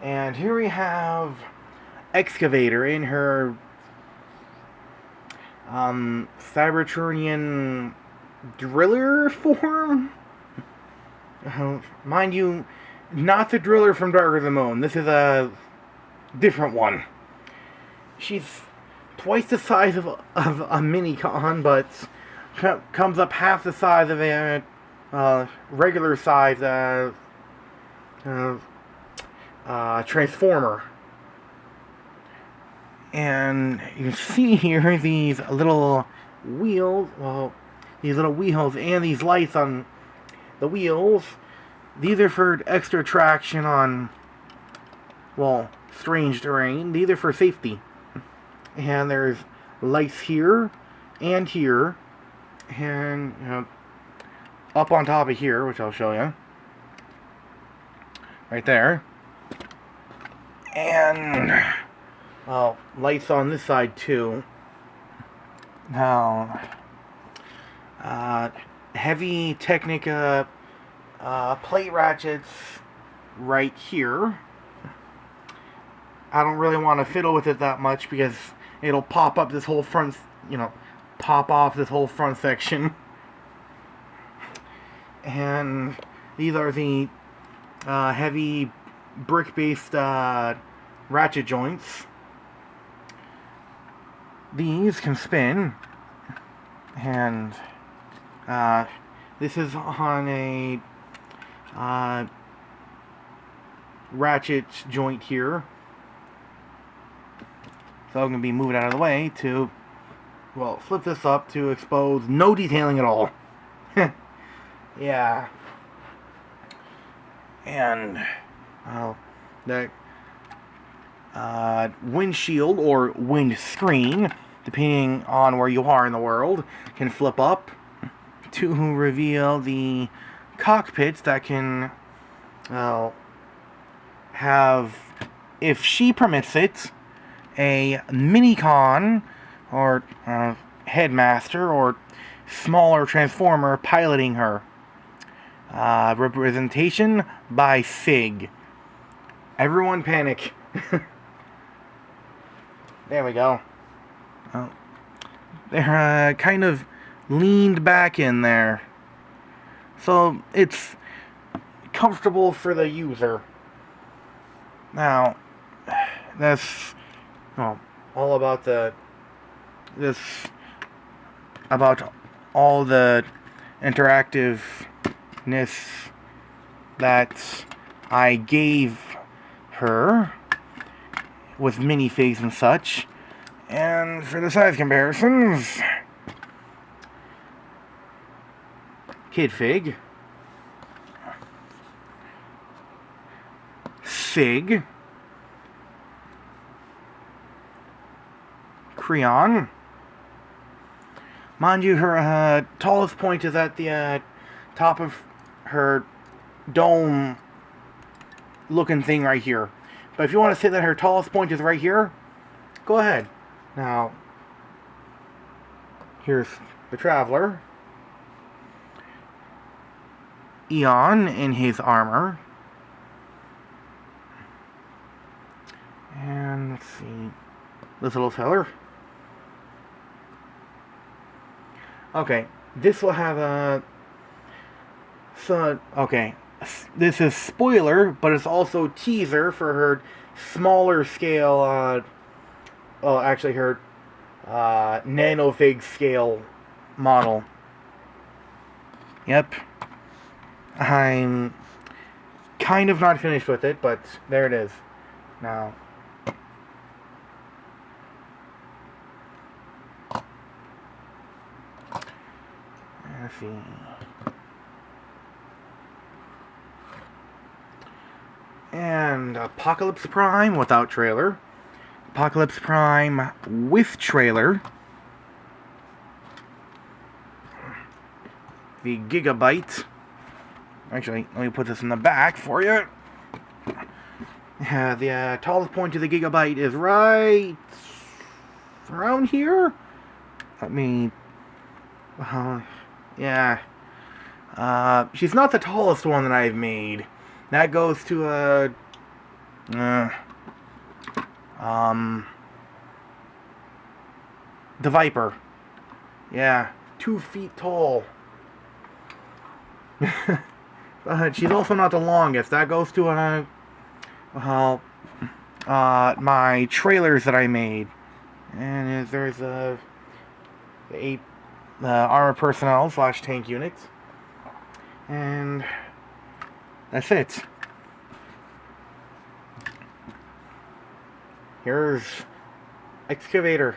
And here we have Excavator in her Cybertronian driller form. Mind you, not the driller from Darker Than the Moon. This is a different one. She's twice the size of a mini-con, but comes up half the size of a regular size transformer. And you can see here these little wheels, and these lights on the wheels. These are for extra traction on, strange terrain. These are for safety. And there's lights here and here, and up on top of here, which I'll show you. Right there. And lights on this side too. Now, heavy Technica plate ratchets right here. I don't really want to fiddle with it that much because it'll pop up this whole front, pop off this whole front section. And these are the heavy brick-based ratchet joints. These can spin, and this is on a ratchet joint here. So I'm going to be moving out of the way to, flip this up to expose no detailing at all. Yeah. And the windshield or windscreen, depending on where you are in the world, can flip up to reveal the cockpits that can have, if she permits it, a mini-con or headmaster or smaller transformer piloting her. Representation by Fig. Everyone panic. There we go. They're kind of leaned back in there, so it's comfortable for the user. Now, that's all about all the interactiveness that I gave her with minifigs and such. And for the size comparisons, Kid Fig, Sig, Creon. Mind you, her tallest point is at the top of her dome looking thing right here. But if you want to say that her tallest point is right here, go ahead. Now, here's the Traveler. Eon in his armor. And let's see, this little feller. Okay, this will have a... this is spoiler, but it's also teaser for her smaller scale, her nanofig scale model. Yep. I'm kind of not finished with it, but there it is. Now, let's see. And Apocalypse Prime without trailer. Apocalypse Prime with trailer. The Gigabyte. Actually, let me put this in the back for you. The tallest point of the Gigabyte is right around here. Let me... yeah. She's not the tallest one that I've made. That goes to Uh, the Viper. Yeah, 2 feet tall. But she's also not the longest. That goes to my trailers that I made. And there's the 8 armor personnel / tank units. And that's it. Here's excavator.